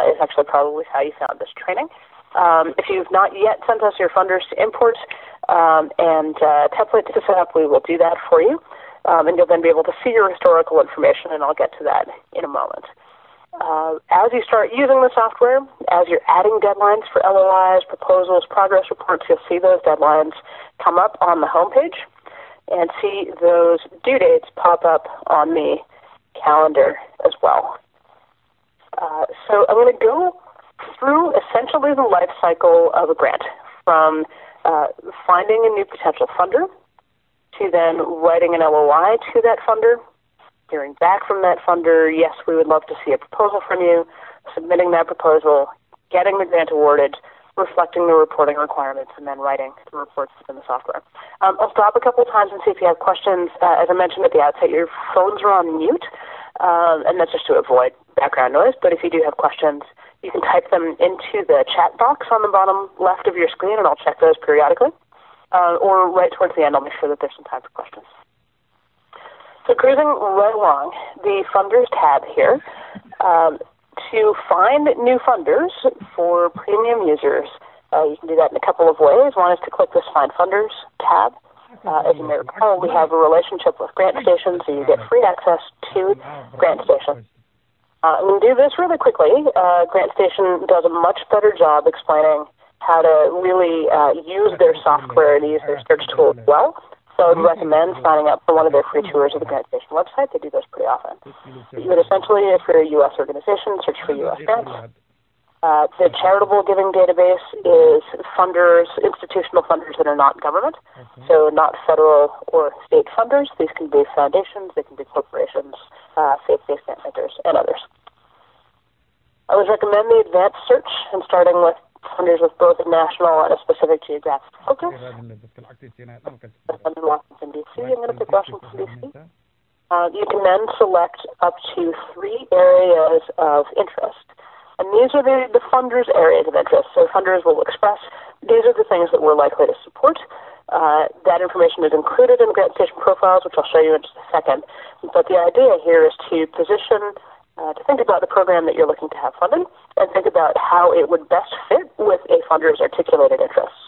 is actually probably how you found this training. If you've not yet sent us your funders to import and templates to set up, we will do that for you. And you'll then be able to see your historical information, and I'll get to that in a moment. As you start using the software, as you're adding deadlines for LOIs, proposals, progress reports, you'll see those deadlines come up on the homepage and see those due dates pop up on the calendar as well. So I'm going to go through essentially the life cycle of a grant, from finding a new potential funder to then writing an LOI to that funder, hearing back from that funder, yes, we would love to see a proposal from you, submitting that proposal, getting the grant awarded, reflecting the reporting requirements, and then writing the reports within the software. I'll stop a couple of times and see if you have questions. As I mentioned at the outset, your phones are on mute, and that's just to avoid background noise, but if you do have questions, you can type them into the chat box on the bottom left of your screen, and I'll check those periodically. Or right towards the end, I'll make sure that there's some time for questions. So cruising right along, the funders tab here, to find new funders for premium users, you can do that in a couple of ways. One is to click this Find Funders tab. As you may recall, we have a relationship with GrantStation, so you get free access to GrantStation. We'll do this really quickly. GrantStation does a much better job explaining how to really use their software and use their search tools well. So I would recommend signing up for one of their free tours of the GrantStation website. They do those pretty often. You would essentially, if you're a U.S. organization, search for U.S. grants. The charitable giving database is funders, institutional funders that are not government, so not federal or state funders. These can be foundations, they can be corporations, faith-based grant centers, and others. I would recommend the advanced search and starting with funders with both a national and a specific geographic focus. I'm in Washington, D.C. I'm going to pick Washington, D.C. You can then select up to 3 areas of interest. And these are the funders' areas of interest. So funders will express, these are the things that we're likely to support. That information is included in the GrantStation profiles, which I'll show you in just a second. But the idea here is to position, to think about the program that you're looking to have funded, and think about how it would best fit with a funder's articulated interests.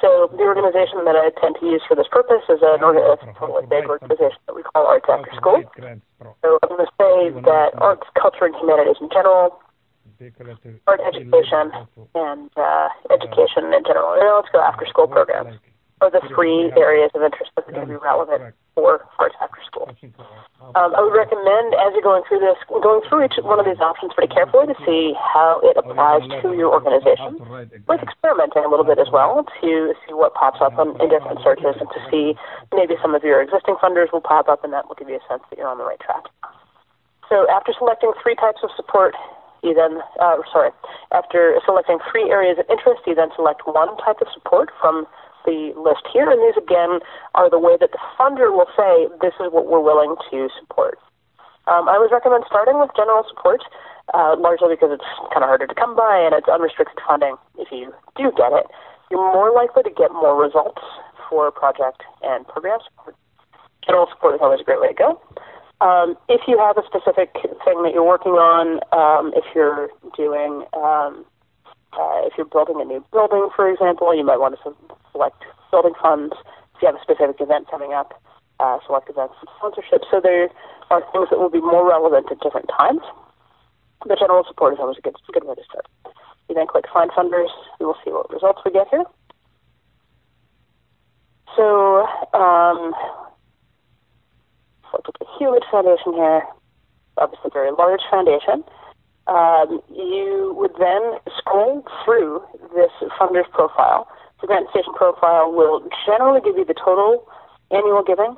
So the organization that I tend to use for this purpose is a totally big organization that we call Arts After School. So I'm going to say that arts, culture, and humanities in general, art education, and education in general. Now let's go after school programs, are the 3 areas of interest that are going to be relevant for arts after school. I would recommend, as you're going through this, going through each one of these options pretty carefully to see how it applies to your organization, with experimenting a little bit as well to see what pops up in different searches, and to see maybe some of your existing funders will pop up, and that will give you a sense that you're on the right track. So after selecting 3 types of support, you then, after selecting 3 areas of interest, you then select 1 type of support from the list here, and these again are the way that the funder will say, this is what we're willing to support. I would recommend starting with general support, largely because it's kind of harder to come by and it's unrestricted funding. If you do get it, you're more likely to get more results for project and program support. General support is always a great way to go. If you have a specific thing that you're working on, if you're doing, if you're building a new building, for example, you might want to select building funds. If you have a specific event coming up, select events and sponsorship. So there are things that will be more relevant at different times. But general support is always a good way to start. You then click Find Funders. You will see what results we get here. So, look at the Hewlett Foundation here, obviously a very large foundation. You would then scroll through this funder's profile. The GrantStation profile will generally give you the total annual giving,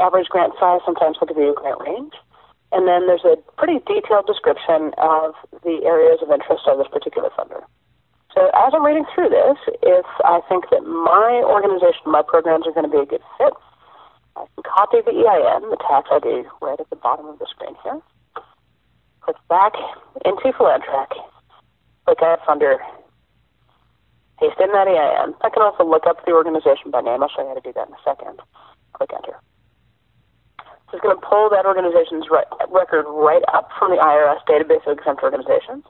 average grant size, sometimes they'll give you a grant range. And then there's a pretty detailed description of the areas of interest of this particular funder. So as I'm reading through this, if I think that my organization, my programs are going to be a good fit, I can copy the EIN, the tax ID, right at the bottom of the screen here. Click back into Philantrack, click Add Funder, paste in that EIN. I can also look up the organization by name. I'll show you how to do that in a second. Click Enter. So it's going to pull that organization's record right up from the IRS database of exempt organizations.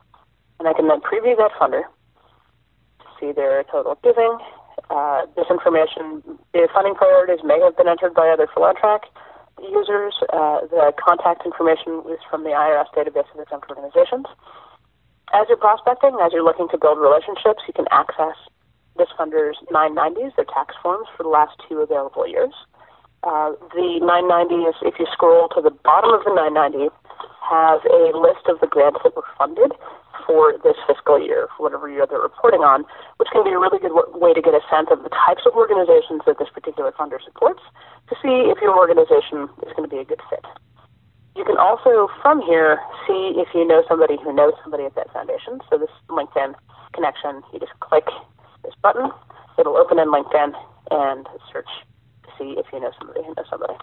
And I can then preview that funder, see their total giving. This information, the funding priorities may have been entered by other Philantrack users. The contact information is from the IRS database of exempt organizations. As you're prospecting, as you're looking to build relationships, you can access this funder's 990s, their tax forms, for the last 2 available years. The 990 is, if you scroll to the bottom of the 990, have a list of the grants that were funded for this fiscal year, for whatever year they're reporting on, which can be a really good way to get a sense of the types of organizations that this particular funder supports to see if your organization is going to be a good fit. You can also, from here, see if you know somebody who knows somebody at that foundation. So this LinkedIn connection, you just click this button, it'll open in LinkedIn and search to see if you know somebody who knows somebody.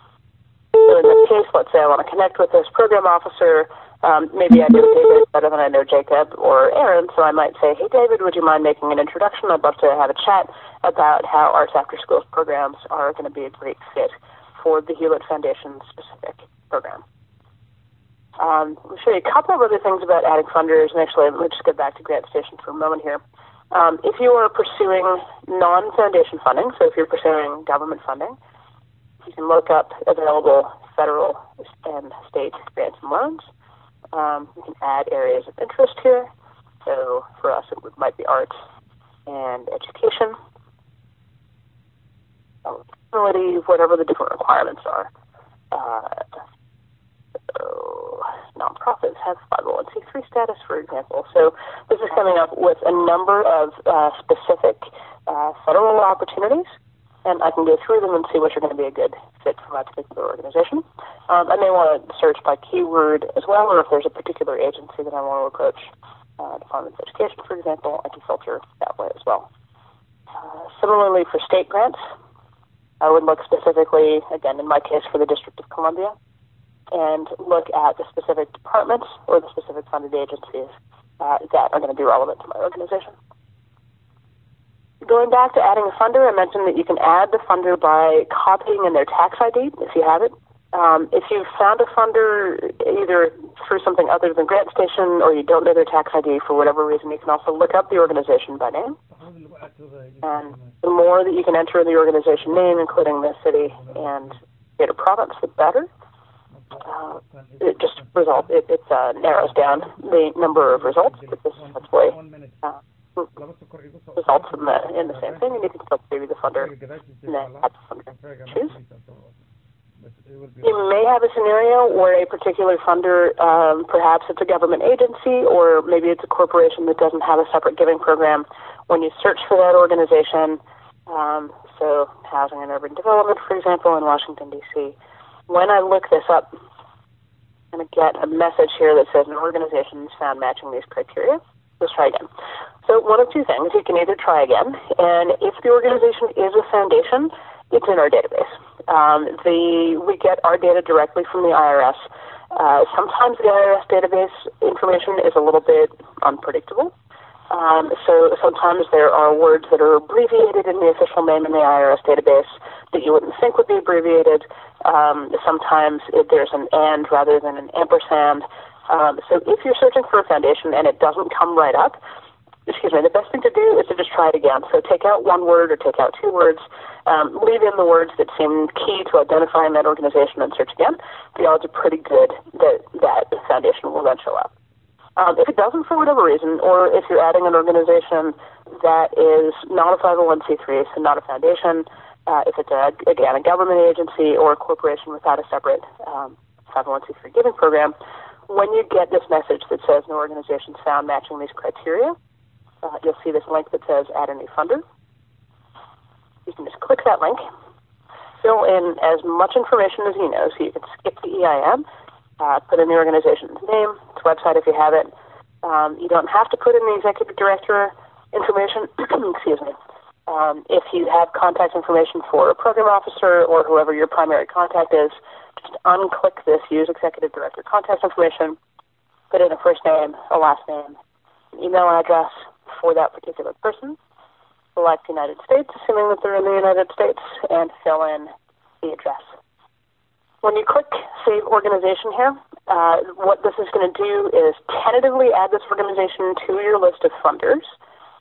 So in this case, let's say I want to connect with this program officer. Maybe I know David better than I know Jacob or Aaron, so I might say, hey, David, would you mind making an introduction? I'd love to have a chat about how Arts After Schools programs are going to be a great fit for the Hewlett Foundation-specific program. I'll show you a couple of other things about adding funders, and actually, let me just get back to GrantStation for a moment here. If you are pursuing non-foundation funding, so if you're pursuing government funding, you can look up available federal and state grants and loans. You can add areas of interest here. So for us, it might be arts and education, disability, whatever the different requirements are. So nonprofits have 501c3 status, for example. So this is coming up with a number of specific federal opportunities, and I can go through them and see which are going to be a good fit for my particular organization. I may want to search by keyword as well, or if there's a particular agency that I want to approach, Department of Education, for example, I can filter that way as well. Similarly, for state grants, I would look specifically, again, in my case, for the District of Columbia, and look at the specific departments or the specific funded agencies that are going to be relevant to my organization. Going back to adding a funder, I mentioned that you can add the funder by copying in their tax ID, if you have it. If you've found a funder either through something other than GrantStation or you don't know their tax ID for whatever reason, you can also look up the organization by name. And the more that you can enter the organization name, including the city and state or province, the better. It just narrows down the number of results, but this essentially results in the same thing, and you can still preview the funder and then add the funder. Choose. You may have a scenario where a particular funder, perhaps it's a government agency, or maybe it's a corporation that doesn't have a separate giving program. When you search for that organization, so Housing and Urban Development, for example, in Washington, D.C., when I look this up, I'm going to get a message here that says an organization is found matching these criteria. Let's try again. So one of two things. You can either try again, and if the organization is a foundation, it's in our database. We get our data directly from the IRS. Sometimes the IRS database information is a little bit unpredictable. So sometimes there are words that are abbreviated in the official name in the IRS database that you wouldn't think would be abbreviated. Sometimes there's an and rather than an ampersand. So if you're searching for a foundation and it doesn't come right up, the best thing to do is to just try it again. So take out one word or take out two words, leave in the words that seem key to identifying that organization and search again. The odds are pretty good that that foundation will then show up. If it doesn't for whatever reason, or if you're adding an organization that is not a 501c3, so not a foundation, if it's, again, a government agency or a corporation without a separate 501c3 giving program, when you get this message that says no organizations found matching these criteria, you'll see this link that says add a new funder. You can just click that link, fill in as much information as you know, so you can skip the EIN, put in the organization's name, its website if you have it. You don't have to put in the executive director information. Excuse me. If you have contact information for a program officer or whoever your primary contact is, just unclick this Use Executive Director Contact Information, put in a first name, a last name, an email address for that particular person, select United States, assuming that they're in the United States, and fill in the address. When you click Save Organization here, what this is going to do is tentatively add this organization to your list of funders.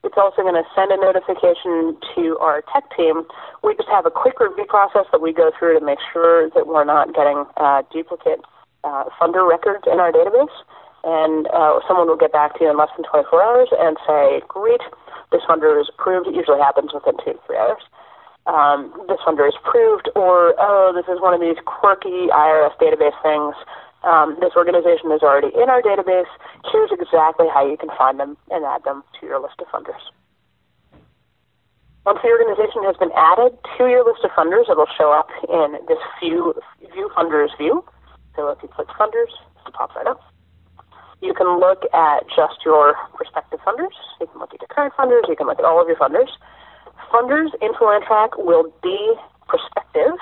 It's also going to send a notification to our tech team. We just have a quick review process that we go through to make sure that we're not getting duplicate funder records in our database. And someone will get back to you in less than 24 hours and say, great, this funder is approved. It usually happens within 2 to 3 hours. This funder is approved, or, oh, this is one of these quirky IRS database things. This organization is already in our database. Here's exactly how you can find them and add them to your list of funders. Once the organization has been added to your list of funders, it will show up in this View Funders view. So if you click Funders, it pops right up. You can look at just your prospective funders. You can look at your current funders. You can look at all of your funders. Funders in Philantrack will be prospective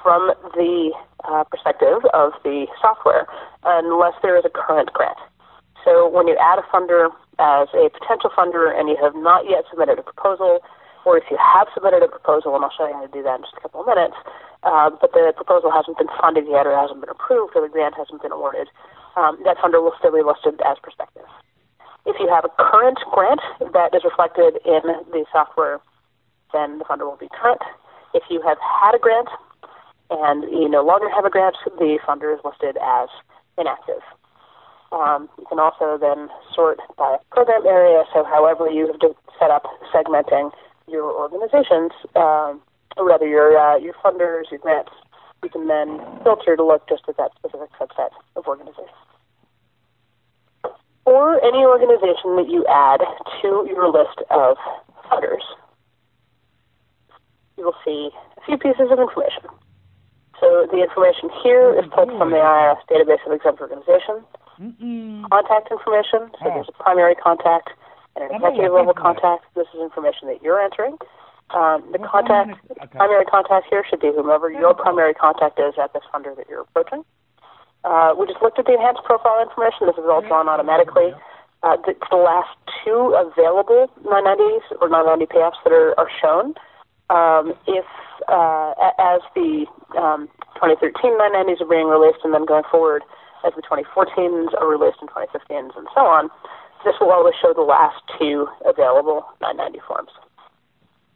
from the perspective of the software unless there is a current grant. So when you add a funder as a potential funder and you have not yet submitted a proposal, or if you have submitted a proposal, and I'll show you how to do that in just a couple of minutes, but the proposal hasn't been funded yet or hasn't been approved or the grant hasn't been awarded, that funder will still be listed as prospective. If you have a current grant that is reflected in the software, then the funder will be current. If you have had a grant and you no longer have a grant, the funder is listed as inactive. You can also then sort by program area, so however you have set up segmenting your organizations, or rather your funders, your grants, you can then filter to look just at that specific subset of organizations. Or any organization that you add to your list of funders, you will see a few pieces of information. So the information here is pulled from the IRS database of exempt organizations. Contact information, so there's a primary contact and an executive level contact. This is information that you're entering. The primary contact here should be whomever your primary contact is at this funder that you're approaching. We just looked at the enhanced profile information. This is all drawn automatically. It's the last 2 available 990s or 990 PFs that are shown. If as the 2013 990s are being released and then going forward as the 2014s are released and 2015s and so on, this will always show the last 2 available 990 forms.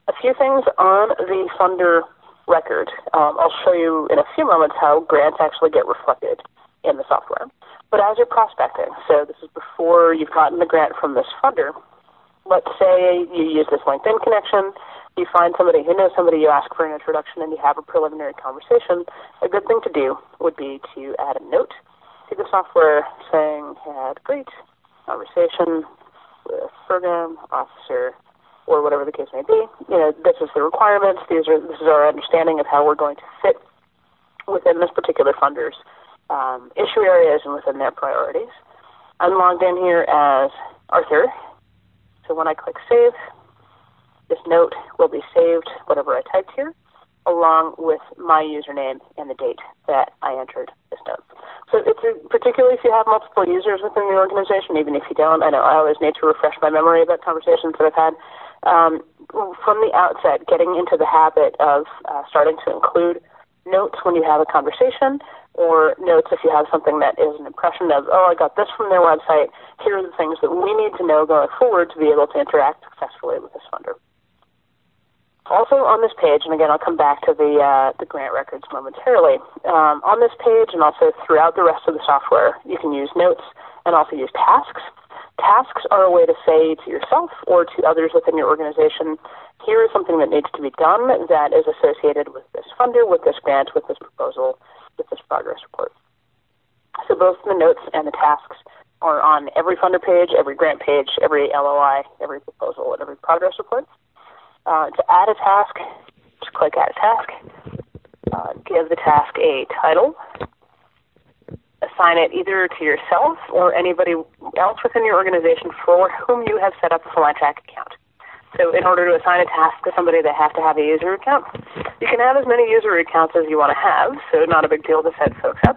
A few things on the funder record. I'll show you in a few moments how grants actually get reflected in the software. But as you're prospecting, so this is before you've gotten the grant from this funder, let's say you use this LinkedIn connection, you find somebody who knows somebody, you ask for an introduction, and you have a preliminary conversation. A good thing to do would be to add a note to the software saying, had a great conversation with program officer, or whatever the case may be. You know, this is the requirements. This is our understanding of how we're going to fit within this particular funder's issue areas and within their priorities. I'm logged in here as Arthur. So when I click Save, this note will be saved, whatever I typed here, along with my username and the date that I entered this note. So it's particularly if you have multiple users within the organization, even if you don't. I know I always need to refresh my memory about conversations that I've had. From the outset, getting into the habit of starting to include notes when you have a conversation, or notes if you have something that is an impression of, oh, I got this from their website, here are the things that we need to know going forward to be able to interact successfully with this funder. Also on this page, and again I'll come back to the grant records momentarily, on this page and also throughout the rest of the software, you can use notes and also use tasks. Tasks are a way to say to yourself or to others within your organization, here is something that needs to be done that is associated with this funder, with this grant, with this proposal, with this progress report. So both the notes and the tasks are on every funder page, every grant page, every LOI, every proposal, and every progress report. To add a task, just click Add a Task, give the task a title, assign it either to yourself or anybody else within your organization for whom you have set up a Philantrack account. So in order to assign a task to somebody, they have to have a user account. You can have as many user accounts as you want to have, so not a big deal to set folks up,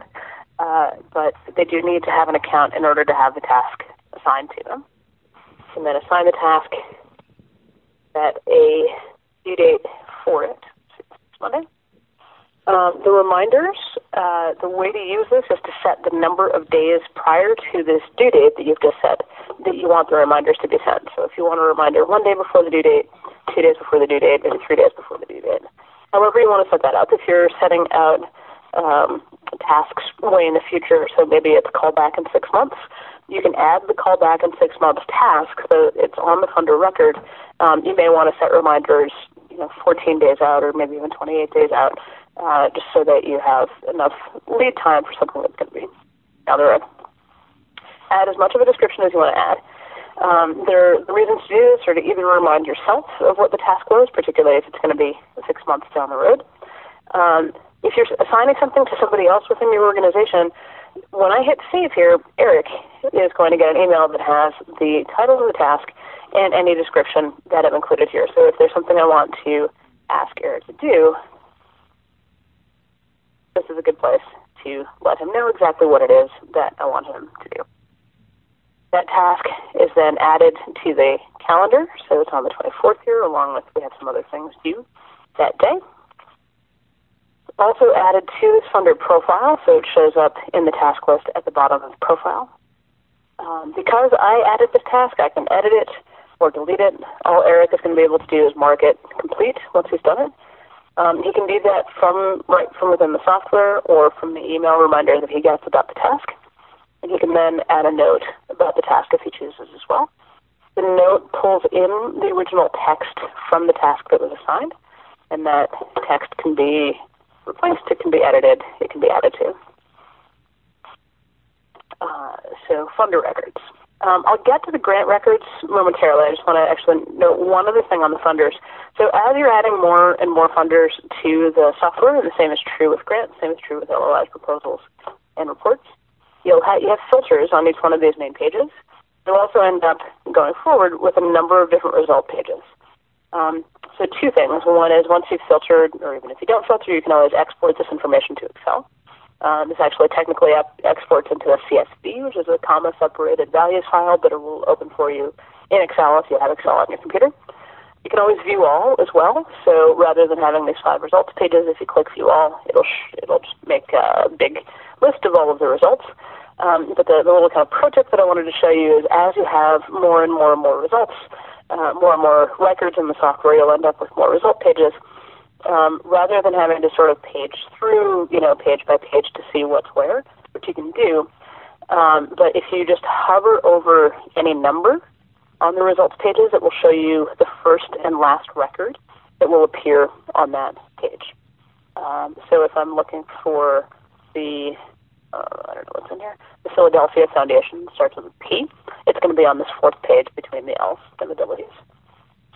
but they do need to have an account in order to have the task assigned to them. And then assign the task at a due date for it, Monday. The reminders, the way to use this is to set the number of days prior to this due date that you've just set that you want the reminders to be sent. So if you want a reminder 1 day before the due date, 2 days before the due date, maybe 3 days before the due date. However you want to set that up. If you're setting out tasks way in the future, so maybe it's callback in 6 months, you can add the callback in 6 months task so it's on the funder record. You may want to set reminders 14 days out or maybe even 28 days out, just so that you have enough lead time for something that's going to be down the road. Add as much of a description as you want to add. The reasons to do this are to either remind yourself of what the task was, particularly if it's going to be 6 months down the road. If you're assigning something to somebody else within your organization, when I hit save here, Eric is going to get an email that has the title of the task and any description that I've included here. So if there's something I want to ask Eric to do, this is a good place to let him know exactly what it is that I want him to do. That task is then added to the calendar, so it's on the 24th here, along with we have some other things due that day. Also added to this funder profile, so it shows up in the task list at the bottom of the profile. Because I added this task, I can edit it or delete it. All Eric is going to be able to do is mark it complete once he's done it. He can do that right from within the software or from the email reminder that he gets about the task. And he can then add a note about the task if he chooses as well. The note pulls in the original text from the task that was assigned, and that text can be replaced, it can be edited, it can be added to. So funder records. I'll get to the grant records momentarily. I just want to actually note one other thing on the funders. So as you're adding more and more funders to the software, and the same is true with grants, the same is true with LOIs, proposals, and reports, you have filters on each one of these main pages. You'll also end up going forward with a number of different result pages. So two things. One is once you've filtered, or even if you don't filter, you can always export this information to Excel. This actually technically exports into a CSV, which is a comma-separated values file, but it will open for you in Excel if you have Excel on your computer. You can always view all as well. So rather than having these 5 results pages, if you click view all, it'll just make a big list of all of the results. But the little kind of pro tip that I wanted to show you is as you have more and more and more results, more and more records in the software, you'll end up with more result pages. Rather than having to sort of page through, page by page to see what's where, which you can do. But if you just hover over any number on the results pages, it will show you the first and last record that will appear on that page. So if I'm looking for the, I don't know what's in here, the Philadelphia Foundation starts with a P, it's going to be on this 4th page between the L's and the W's.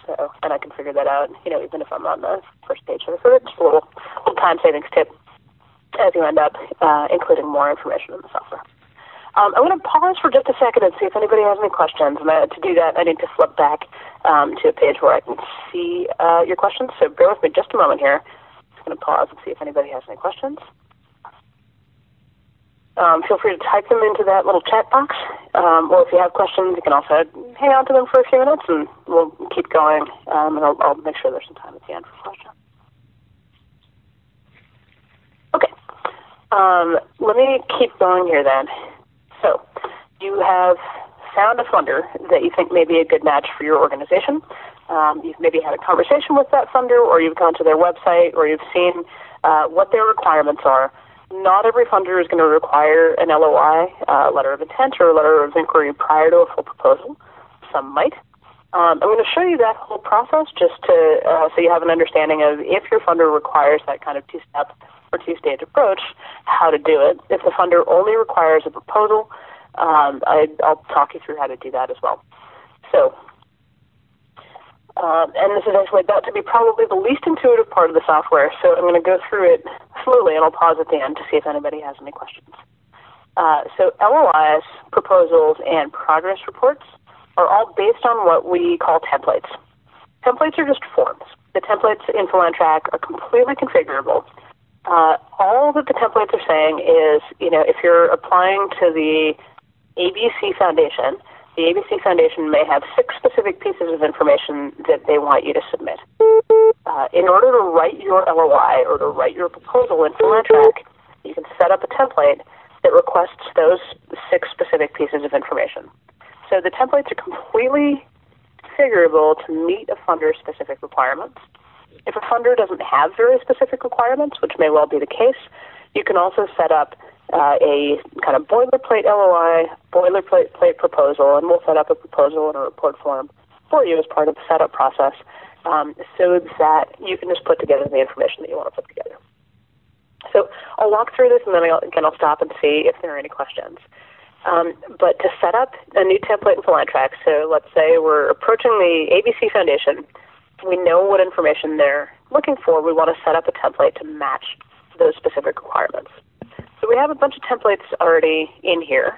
So, and I can figure that out, even if I'm on the first page. So it's just a little time savings tip as you end up including more information in the software. I'm going to pause for just a second and see if anybody has any questions. And to do that, I need to flip back to a page where I can see your questions. So bear with me just a moment here. I'm just going to pause and see if anybody has any questions. Feel free to type them into that little chat box. Or if you have questions, you can also hang on to them for a few minutes, and we'll keep going. And I'll make sure there's some time at the end for questions. Okay. Let me keep going here then. So you have found a funder that you think may be a good match for your organization. You've maybe had a conversation with that funder, or you've gone to their website, or you've seen what their requirements are. Not every funder is going to require an LOI, letter of intent, or a letter of inquiry prior to a full proposal. Some might. I'm going to show you that whole process just to so you have an understanding of if your funder requires that kind of two-step or two-stage approach, how to do it. If the funder only requires a proposal, I'll talk you through how to do that as well. So, and this is actually about to be probably the least intuitive part of the software, so I'm going to go through it slowly, and I'll pause at the end to see if anybody has any questions. So LOIs, proposals, and progress reports are all based on what we call templates. Templates are just forms. The templates in Philantrack are completely configurable. All that the templates are saying is, if you're applying to the ABC Foundation, the ABC Foundation may have 6 specific pieces of information that they want you to submit. In order to write your LOI or to write your proposal in Philantrack, you can set up a template that requests those 6 specific pieces of information. So the templates are completely configurable to meet a funder's specific requirements. If a funder doesn't have very specific requirements, which may well be the case, you can also set up a kind of boilerplate LOI, boilerplate proposal, and we'll set up a proposal in a report form for you as part of the setup process, so that you can just put together the information that you want to put together. So I'll walk through this, and then I'll stop and see if there are any questions. But to set up a new template in Philantrack, so let's say we're approaching the ABC Foundation. We know what information they're looking for. We want to set up a template to match those specific requirements. So we have a bunch of templates already in here.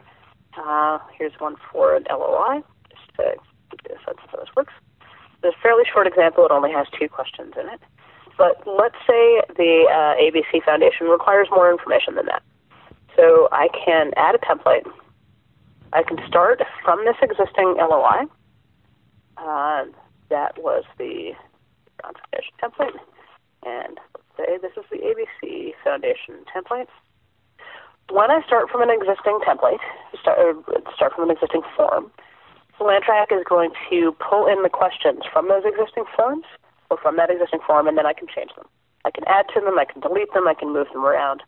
Here's one for an LOI, just to give you a sense of how this works. It's a fairly short example. It only has 2 questions in it. But let's say the ABC Foundation requires more information than that. So I can add a template. I can start from this existing LOI. That was the Foundation template. And let's say this is the ABC Foundation template. When I start from an existing template, start from an existing form, Philantrack is going to pull in the questions from those existing forms, or from that existing form, and then I can change them. I can add to them, I can delete them, I can move them around.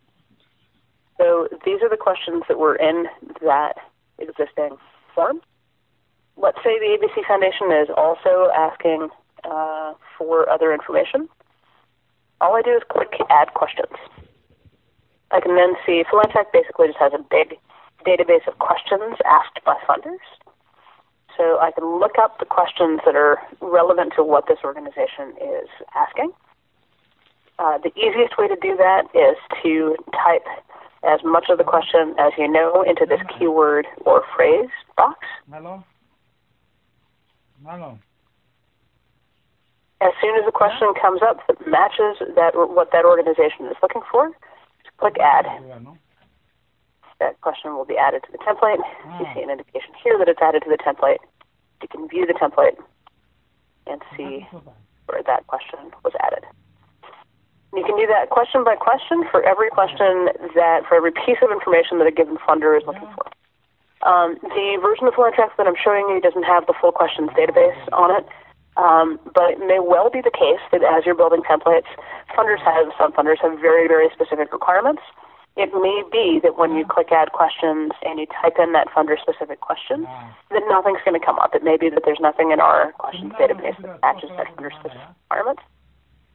So these are the questions that were in that existing form. Let's say the ABC Foundation is also asking for other information. All I do is click Add Questions. I can then see Philantrack basically just has a big database of questions asked by funders. So I can look up the questions that are relevant to what this organization is asking. The easiest way to do that is to type as much of the question as you know into this keyword or phrase box. Hello? Hello? As soon as a question comes up that matches what that organization is looking for, just click Add. That question will be added to the template. You see an indication here that it's added to the template. You can view the template and see where that question was added. You can do that question by question for every question for every piece of information that a given funder is looking for. The version of Philantrack that I'm showing you doesn't have the full questions database on it, but it may well be the case that as you're building templates, some funders have very, very specific requirements. It may be that when you click Add Questions and you type in that funder-specific question, that nothing's going to come up. It may be that there's nothing in our questions database that matches that funder-specific requirements.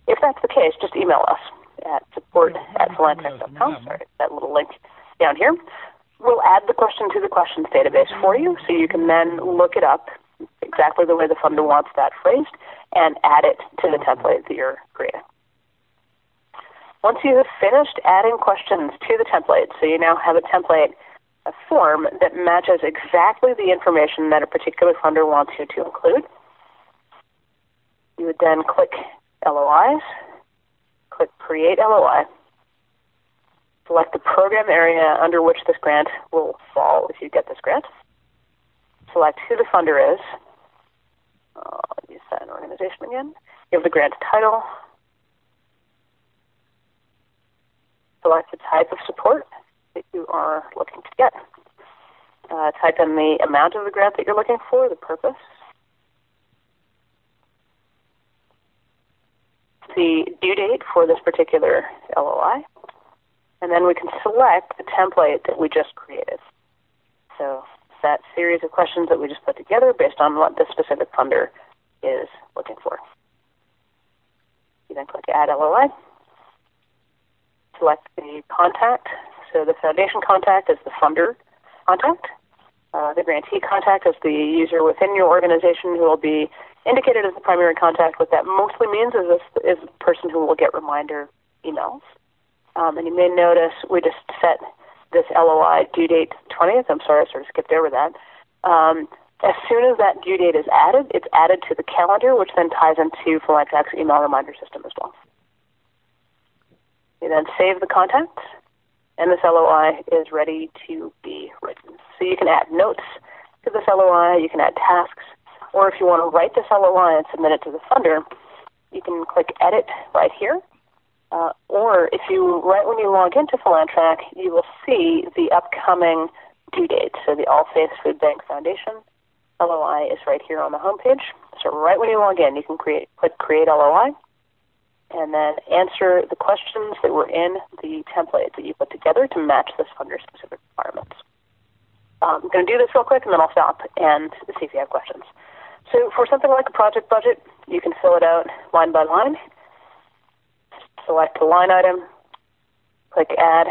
If that's the case, just email us at support@philantrack.com. Sorry, that little link down here. We'll add the question to the questions database for you, so you can then look it up exactly the way the funder wants that phrased and add it to the template that you're creating. Once you have finished adding questions to the template, so you now have a form that matches exactly the information that a particular funder wants you to include, you would then click LOIs, click Create LOI, select the program area under which this grant will fall if you get this grant, select who the funder is, I'll use that organization again, you have the grant title, select the type of support that you are looking to get. Type in the amount of the grant that you're looking for, the purpose, the due date for this particular LOI, and then we can select the template that we just created. So that series of questions that we just put together based on what the specific funder is looking for. You then click Add LOI. Select the contact. So the foundation contact is the funder contact. The grantee contact is the user within your organization who will be indicated as the primary contact. What that mostly means is the person who will get reminder emails. And you may notice we just set this LOI due date 20th. I'm sorry, I sort of skipped over that. As soon as that due date is added, it's added to the calendar, which then ties into Philantrack's email reminder system as well. You then save the contact, and this LOI is ready to be written. So you can add notes to this LOI, you can add tasks, or if you want to write this LOI and submit it to the funder, you can click Edit right here. Or if you, right when you log into Philantrack, you will see the upcoming due date. So the All Faiths Food Bank Foundation LOI is right here on the homepage. So right when you log in, you can click Create LOI, and then answer the questions that were in the template that you put together to match this funder's specific requirements. I'm going to do this real quick, and then I'll stop and see if you have questions. So for something like a project budget, you can fill it out line by line. Select a line item, click Add,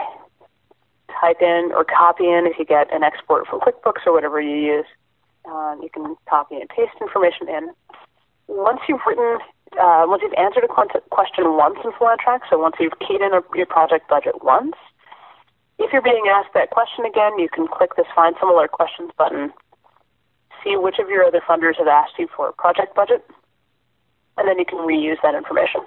type in or copy in if you get an export from QuickBooks or whatever you use. You can copy and paste information in. Once you've answered a question once in Philantrack, so once you've keyed in your project budget once, if you're being asked that question again, you can click this Find Similar Questions button, see which of your other funders have asked you for a project budget, and then you can reuse that information.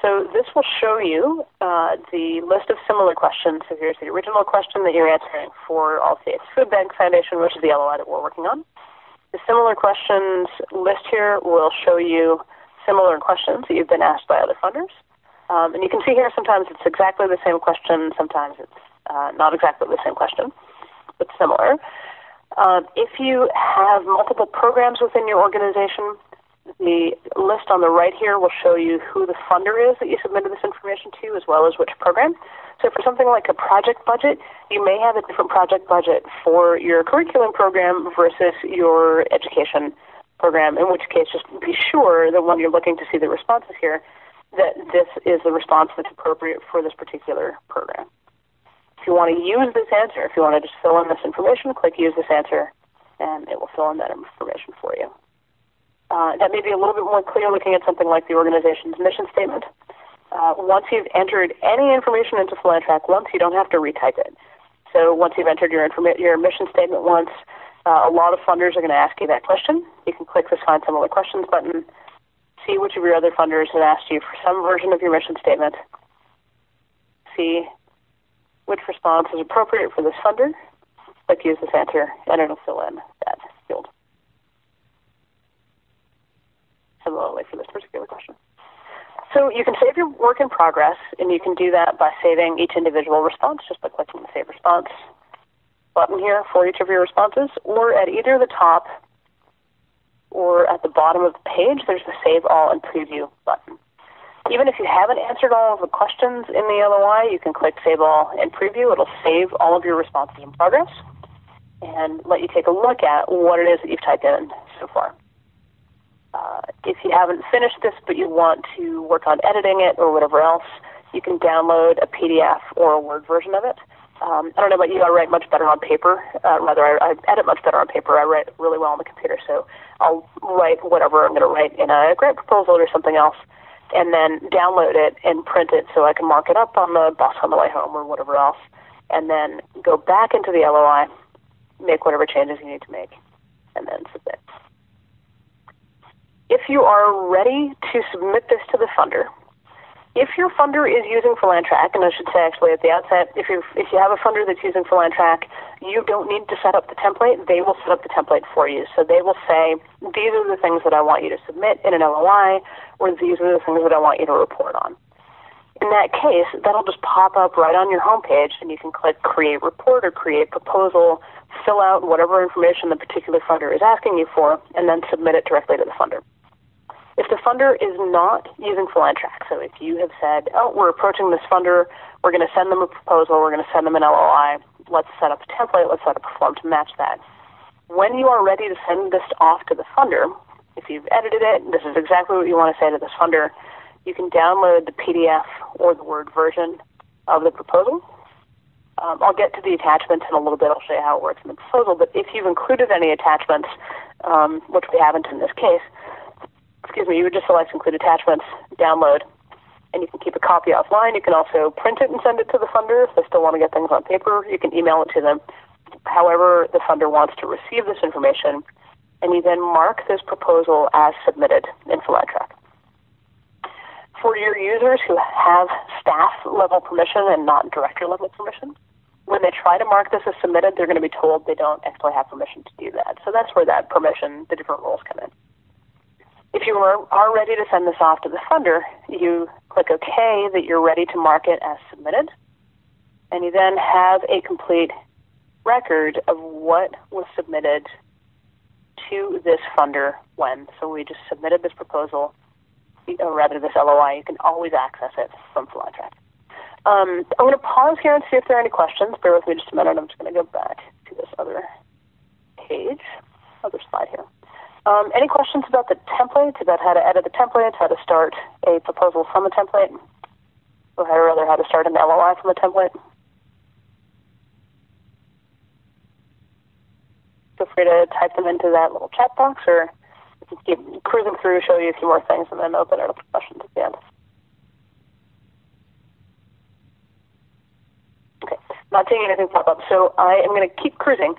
So this will show you the list of similar questions. So here's the original question that you're answering for All Faiths Food Bank Foundation, which is the LOI that we're working on. The similar questions list here will show you similar questions that you've been asked by other funders. And you can see here sometimes it's exactly the same question, sometimes it's not exactly the same question, but similar. If you have multiple programs within your organization, the list on the right here will show you who the funder is that you submitted this information to, as well as which program. So for something like a project budget, you may have a different project budget for your curriculum program versus your education program, in which case just be sure that when you're looking to see the responses here, that this is the response that's appropriate for this particular program. If you want to use this answer, if you want to just fill in this information, click Use This Answer, and it will fill in that information for you. That may be a little bit more clear looking at something like the organization's mission statement. Once you've entered any information into Philantrack once, you don't have to retype it. So once you've entered your mission statement once, a lot of funders are going to ask you that question. You can click this Find Similar Questions button, see which of your other funders have asked you for some version of your mission statement, see which response is appropriate for this funder, click Use This Answer, and it'll fill in that field. Similarly for this particular question. So you can save your work in progress, and you can do that by saving each individual response, just by clicking the Save Response button here for each of your responses, or at either the top or at the bottom of the page, there's the Save All and Preview button. Even if you haven't answered all of the questions in the LOI, you can click Save All and Preview. It'll save all of your responses in progress and let you take a look at what it is that you've typed in so far. If you haven't finished this but you want to work on editing it or whatever else, you can download a PDF or a Word version of it. I don't know about you, I write much better on paper. I edit much better on paper. I write really well on the computer, so I'll write whatever I'm going to write in a grant proposal or something else, and then download it and print it so I can mark it up on the bus on the way home or whatever else, and then go back into the LOI, make whatever changes you need to make, and then submit. If you are ready to submit this to the funder, if your funder is using Philantrack, and I should say actually at the outset, if you have a funder that's using Philantrack, you don't need to set up the template. They will set up the template for you. So they will say, these are the things that I want you to submit in an LOI, or these are the things that I want you to report on. In that case, that'll just pop up right on your homepage, and you can click Create Report or Create Proposal, fill out whatever information the particular funder is asking you for, and then submit it directly to the funder. If the funder is not using Philantrack, so if you have said, oh, we're approaching this funder, we're going to send them a proposal, we're going to send them an LOI, let's set up a template, let's set up a form to match that. When you are ready to send this off to the funder, if you've edited it, this is exactly what you want to say to this funder, you can download the PDF or the Word version of the proposal. I'll get to the attachments in a little bit. I'll show you how it works in the proposal, but if you've included any attachments, which we haven't in this case, you would just select Include Attachments, download, and you can keep a copy offline. You can also print it and send it to the funder if they still want to get things on paper. You can email it to them. However the funder wants to receive this information, and you then mark this proposal as submitted in Philantrack. For your users who have staff-level permission and not director-level permission, when they try to mark this as submitted, they're going to be told they don't actually have permission to do that. So that's where that permission, the different rules come in. If you you are ready to send this off to the funder, you click OK, that you're ready to mark it as submitted, and you then have a complete record of what was submitted to this funder when. So we just submitted this proposal, or rather this LOI. You can always access it from FlyTrack. I'm going to pause here and see if there are any questions. Bear with me just a minute. I'm just going to go back to this other page, other slide here. Any questions about the template, about how to edit the template, how to start a proposal from a template, or how to start an LOI from a template? Feel free to type them into that little chat box, or you can keep cruising through, show you a few more things, and then open it up to questions at the end. Okay, not seeing anything pop up, so I am going to keep cruising.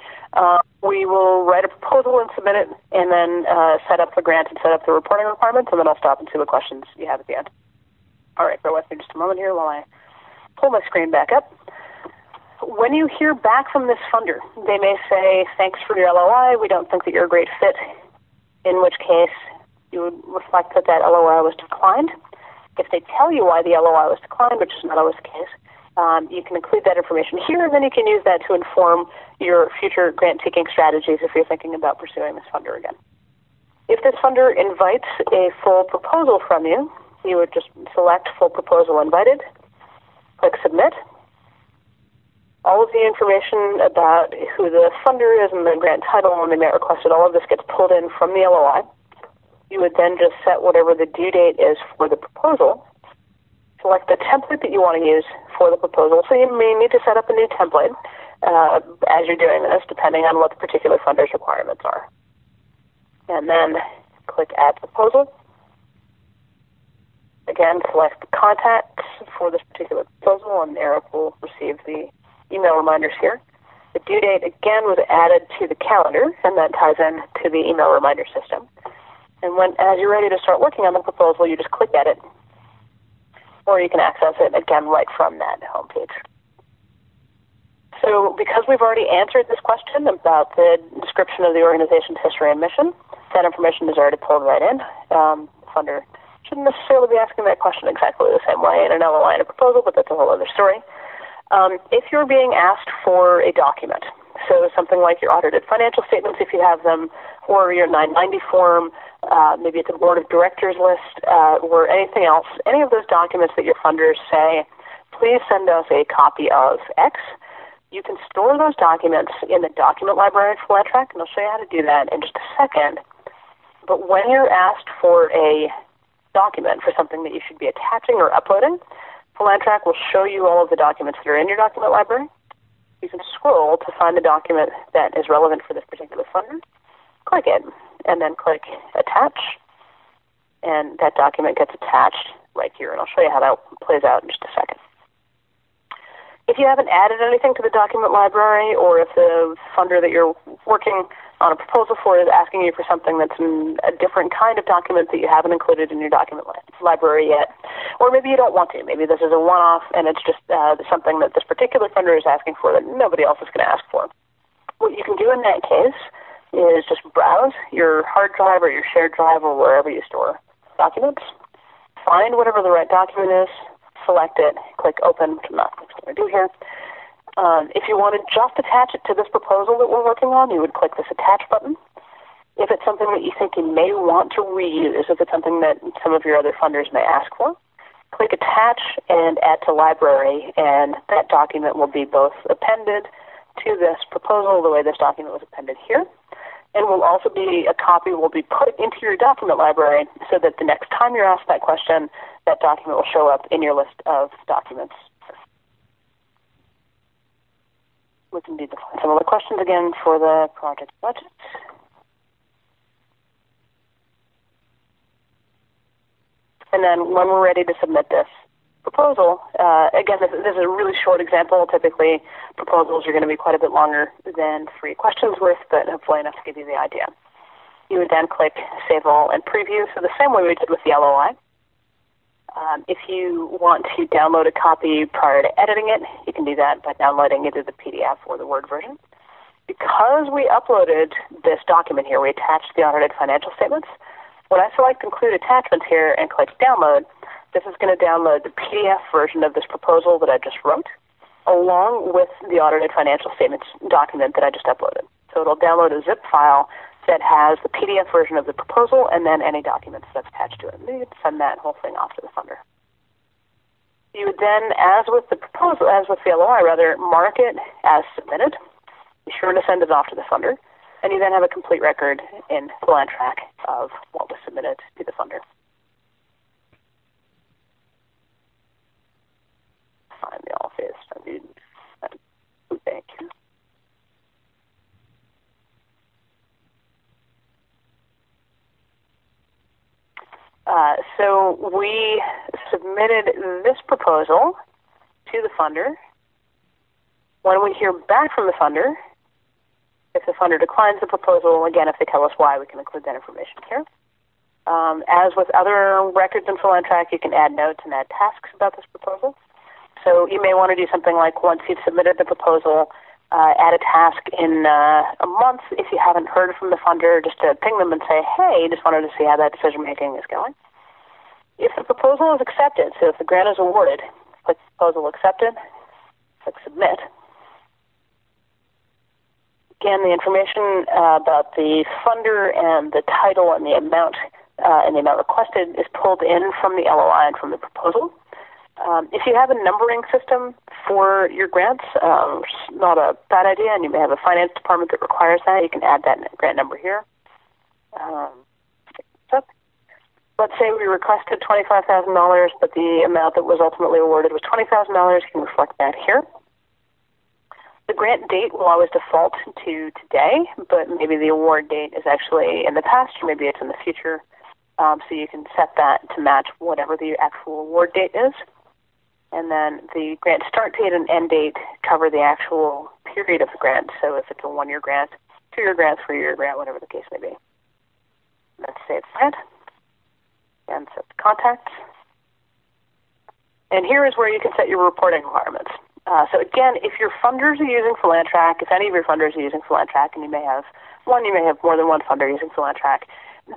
We will write a proposal and submit it, and then set up the grant and set up the reporting requirements, and then I'll stop and see what questions you have at the end. All right, bear with me just a moment here while I pull my screen back up. When you hear back from this funder, they may say, thanks for your LOI, we don't think that you're a great fit, in which case you would reflect that that LOI was declined. If they tell you why the LOI was declined, which is not always the case, you can include that information here, and then you can use that to inform your future grant-seeking strategies if you're thinking about pursuing this funder again. If this funder invites a full proposal from you, you would just select Full Proposal Invited, click Submit. All of the information about who the funder is and the grant title and the amount requested, all of this gets pulled in from the LOI. You would then just set whatever the due date is for the proposal, select the template that you want to use for the proposal. So you may need to set up a new template as you're doing this, depending on what the particular funder's requirements are. And then click Add Proposal. Again, select the contacts for this particular proposal, and Eric will receive the email reminders here. The due date, again, was added to the calendar, and that ties in to the email reminder system. And as you're ready to start working on the proposal, you just click Edit, or you can access it, again, right from that homepage. So because we've already answered this question about the description of the organization's history and mission, that information is already pulled right in. The funder shouldn't necessarily be asking that question exactly the same way in an LOI and a proposal, but that's a whole other story. If you're being asked for a document, so something like your audited financial statements if you have them, or your 990 form, maybe it's a board of directors list, or anything else, any of those documents that your funders say, please send us a copy of X, you can store those documents in the document library for FlyTrack, and I'll show you how to do that in just a second. But when you're asked for a document, for something that you should be attaching or uploading, FlyTrack will show you all of the documents that are in your document library. You can scroll to find the document that is relevant for this particular funder, click it, and then click Attach, and that document gets attached right here, and I'll show you how that plays out in just a second. If you haven't added anything to the document library, or if the funder that you're working on a proposal for is asking you for something that's a different kind of document that you haven't included in your document library yet, or maybe you don't want to, maybe this is a one-off and it's just something that this particular funder is asking for that nobody else is going to ask for. What you can do in that case is just browse your hard drive or your shared drive or wherever you store documents, find whatever the right document is, select it, click Open, which I'm not going to do here. If you want to just attach it to this proposal that we're working on, you would click this Attach button. If it's something that you think you may want to reuse, if it's something that some of your other funders may ask for, click Attach and Add to Library, and that document will be both appended to this proposal the way this document was appended here, and will also be a copy will be put into your document library so that the next time you're asked that question, that document will show up in your list of documents. We can do some of the questions again for the project budget. And then when we're ready to submit this proposal, again, this is a really short example. Typically, proposals are going to be quite a bit longer than 3 questions worth, but hopefully enough to give you the idea. You would then click Save All and Preview, so the same way we did with the LOI. If you want to download a copy prior to editing it, you can do that by downloading either the PDF or the Word version. Because we uploaded this document here, we attached the audited financial statements, When I select Include Attachments here and click Download, this is going to download the PDF version of this proposal that I just wrote, along with the audited financial statements document that I just uploaded. So it'll download a zip file that has the PDF version of the proposal and then any documents that's attached to it. And you can send that whole thing off to the funder. You would then, as with the proposal, as with the LOI rather, mark it as submitted. Be sure to send it off to the funder, and you then have a complete record in Philantrack of what was submitted to the funder. Find the office. I need food bank. So we submitted this proposal to the funder. When we hear back from the funder, if the funder declines the proposal, again, if they tell us why, we can include that information here. As with other records in Philantrack, you can add notes and add tasks about this proposal. So you may want to do something like, once you've submitted the proposal, add a task in a month if you haven't heard from the funder, just to ping them and say, hey, just wanted to see how that decision-making is going. If the proposal is accepted, so if the grant is awarded, click Proposal Accepted, click Submit. Again, the information about the funder and the title and the amount requested is pulled in from the LOI and from the proposal. If you have a numbering system for your grants, it's not a bad idea, and you may have a finance department that requires that. You can add that grant number here. Let's say we requested $25,000, but the amount that was ultimately awarded was $20,000. You can reflect that here. The grant date will always default to today, but maybe the award date is actually in the past, or maybe it's in the future. So you can set that to match whatever the actual award date is. And then the grant start date and end date cover the actual period of the grant. So if it's a 1-year grant, 2-year grant, 3-year grant, whatever the case may be. Let's say it's that. And set the contacts. And here is where you can set your reporting requirements. So again, if your funders are using Philantrack, if any of your funders are using Philantrack, and you may have more than one funder using Philantrack,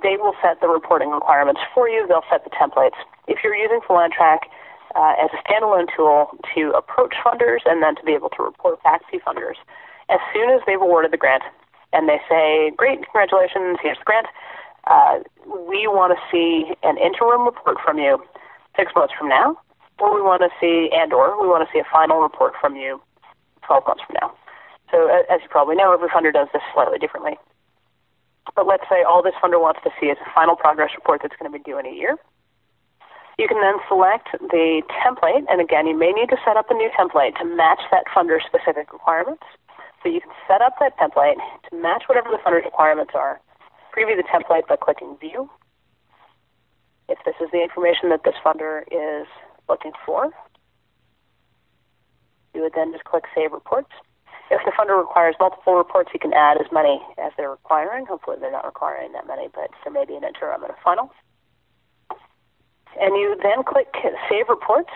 they will set the reporting requirements for you. They'll set the templates. If you're using Philantrack as a standalone tool to approach funders and then to be able to report back to funders, as soon as they've awarded the grant and they say, great, congratulations, here's the grant, we want to see an interim report from you 6 months from now, or we want to see a final report from you 12 months from now. So as you probably know, every funder does this slightly differently. But let's say all this funder wants to see is a final progress report that's going to be due in a year. You can then select the template, and again, you may need to set up a new template to match that funder's specific requirements. So you can set up that template to match whatever the funder's requirements are. Preview the template by clicking View. If this is the information that this funder is looking for, you would then just click Save Reports. If the funder requires multiple reports, you can add as many as they're requiring. Hopefully they're not requiring that many, but there may be an interim and a final. And you then click Save Reports.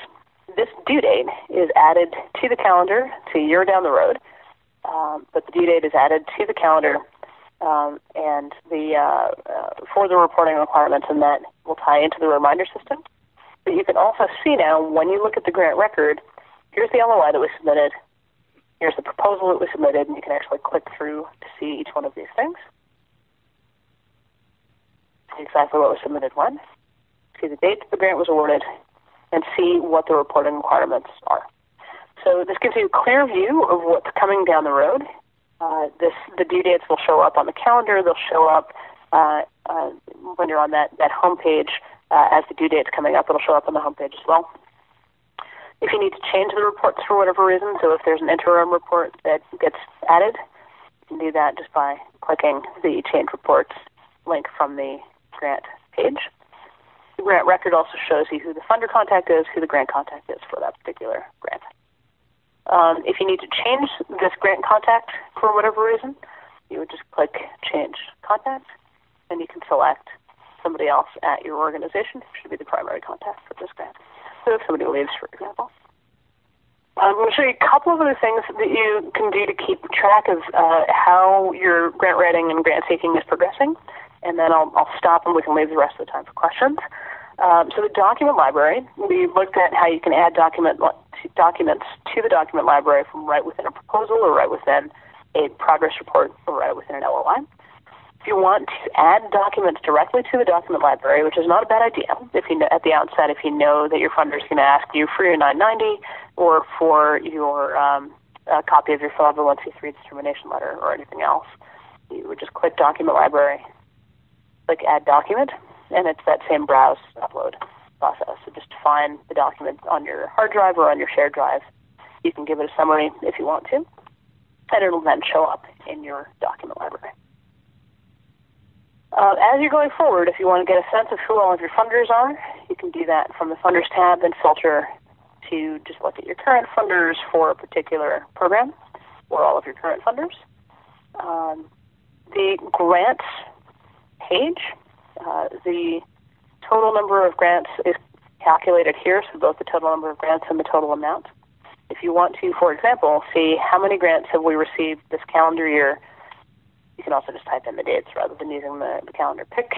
This due date is added to the calendar. It's a year down the road, but the due date is added to the calendar and for the reporting requirements, and that will tie into the reminder system. But you can also see now, when you look at the grant record, here's the LOI that was submitted, here's the proposal that was submitted, and you can actually click through to see each one of these things. See exactly what was submitted when, see the date the grant was awarded, and see what the reporting requirements are. So this gives you a clear view of what's coming down the road. The due dates will show up on the calendar. They'll show up when you're on that home page. As the due date's coming up, it'll show up on the home page as well. If you need to change the reports for whatever reason, so if there's an interim report that gets added, you can do that just by clicking the Change Reports link from the grant page. The grant record also shows you who the funder contact is, who the grant contact is for that particular grant. If you need to change this grant contact for whatever reason, you would just click Change Contact, and you can select somebody else at your organization who should be the primary contact for this grant. So if somebody leaves, for example. I'm going to show you a couple of other things that you can do to keep track of how your grant writing and grant seeking is progressing. and then I'll stop and we can leave the rest of the time for questions. So the document library, we looked at how you can add documents to the document library from right within a proposal or right within a progress report or right within an LOI. If you want to add documents directly to the document library, which is not a bad idea, if you know, at the outset, if you know that your funder is going to ask you for your 990 or for your copy of your 501c3 determination letter or anything else, you would just click Document Library, click Add Document, and it's that same browse upload process. So just find the document on your hard drive or on your shared drive. You can give it a summary if you want to, and it'll then show up in your document library. As you're going forward, if you want to get a sense of who all of your funders are, you can do that from the Funders tab and filter to just look at your current funders for a particular program or all of your current funders. The grants page, the total number of grants is calculated here, so both the total number of grants and the total amount. If you want to, for example, see how many grants have we received this calendar year, you can also just type in the dates rather than using the calendar pick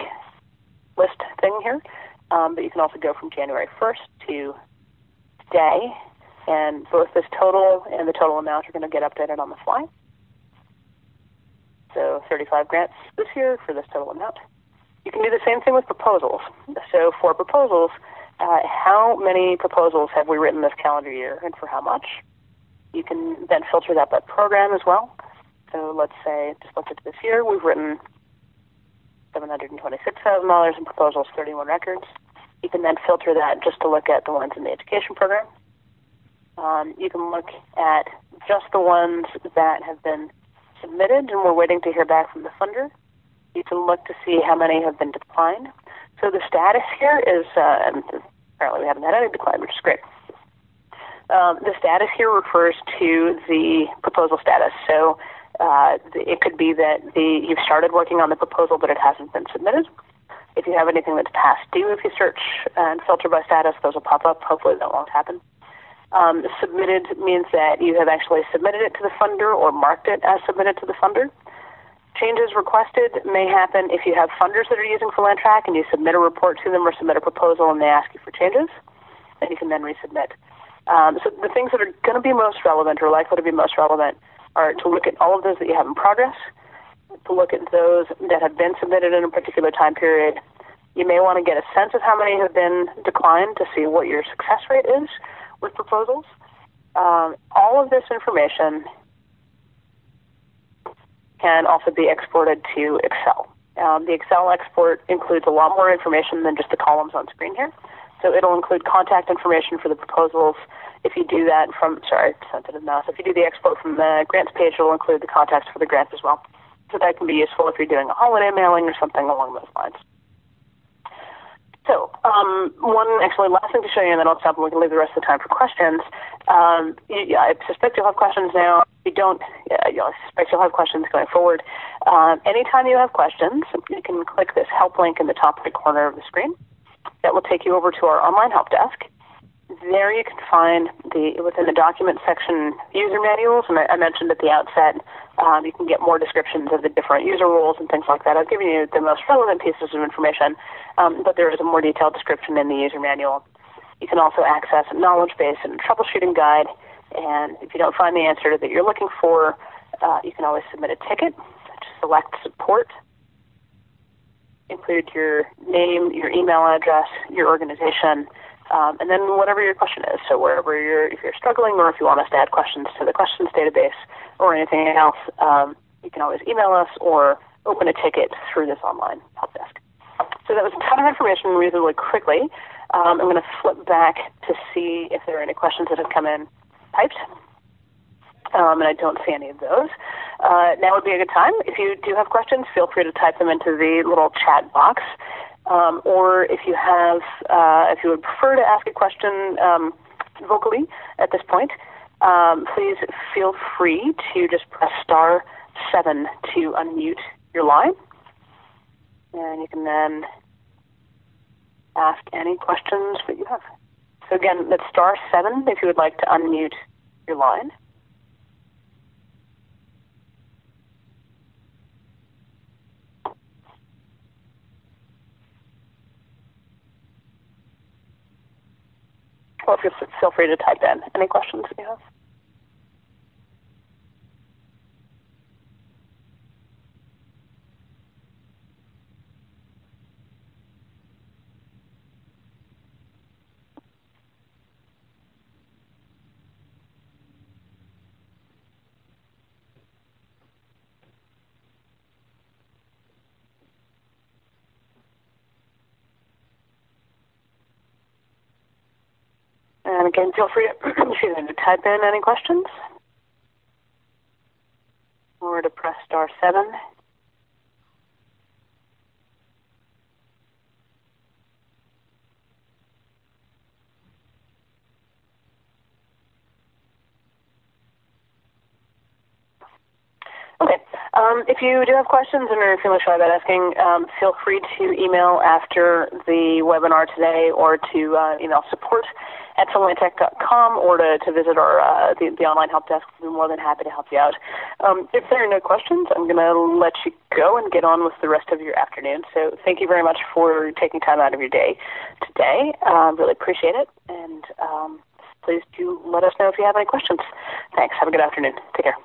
list thing here. But you can also go from January 1st to today, and both this total and the total amount are going to get updated on the fly. So 35 grants this year for this total amount. You can do the same thing with proposals. So for proposals, how many proposals have we written this calendar year and for how much? You can then filter that by program as well. So let's say, just look at this year, we've written $726,000 in proposals, 31 records. You can then filter that just to look at the ones in the education program. You can look at just the ones that have been submitted and we're waiting to hear back from the funder. You can look to see how many have been declined. So the status here is, and apparently we haven't had any decline, which is great. The status here refers to the proposal status. So it could be that you've started working on the proposal, but it hasn't been submitted. If you have anything that's past due, if you search and filter by status, those will pop up. Hopefully that won't happen. Submitted means that you have actually submitted it to the funder or marked it as submitted to the funder. Changes requested may happen if you have funders that are using Philantrack and you submit a report to them or submit a proposal and they ask you for changes, and you can then resubmit. So the things that are going to be most relevant or likely to be most relevant are to look at all of those that you have in progress, to look at those that have been submitted in a particular time period. You may want to get a sense of how many have been declined to see what your success rate is with proposals. All of this information can also be exported to Excel. The Excel export includes a lot more information than just the columns on screen here. So it'll include contact information for the proposals. If you do that from, sensitive mouse, if you do the export from the grants page, it'll include the contacts for the grants as well. So that can be useful if you're doing a holiday mailing or something along those lines. So one actually last thing to show you, and then I'll stop and we can leave the rest of the time for questions. I suspect you'll have questions now. If you don't, I suspect you'll have questions going forward. Anytime you have questions, you can click this help link in the top right corner of the screen. That will take you over to our online help desk. There you can find within the document section user manuals, and I mentioned at the outset you can get more descriptions of the different user rules and things like that. I've given you the most relevant pieces of information, but there is a more detailed description in the user manual. You can also access a knowledge base and a troubleshooting guide, and if you don't find the answer that you're looking for, you can always submit a ticket. Just select support, include your name, your email address, your organization, and then whatever your question is. So wherever if you're struggling or if you want us to add questions to the questions database or anything else, you can always email us or open a ticket through this online help desk. So that was a ton of information reasonably quickly. I'm going to flip back to see if there are any questions that have come in typed. And I don't see any of those. Now would be a good time. If you do have questions, feel free to type them into the little chat box. Or if you have, if you would prefer to ask a question vocally at this point, please feel free to just press *7 to unmute your line. And you can then ask any questions that you have. So again, that's *7 if you would like to unmute your line. or feel free to type in any questions that you have. And again, feel free to type in any questions or to press *7. Okay. If you do have questions and are feeling shy about asking, feel free to email after the webinar today, or to email support@philantech.com, or to visit our the online help desk. We'll be more than happy to help you out. If there are no questions, I'm going to let you go and get on with the rest of your afternoon. So thank you very much for taking time out of your day today. Really appreciate it. And please do let us know if you have any questions. Thanks. Have a good afternoon. Take care.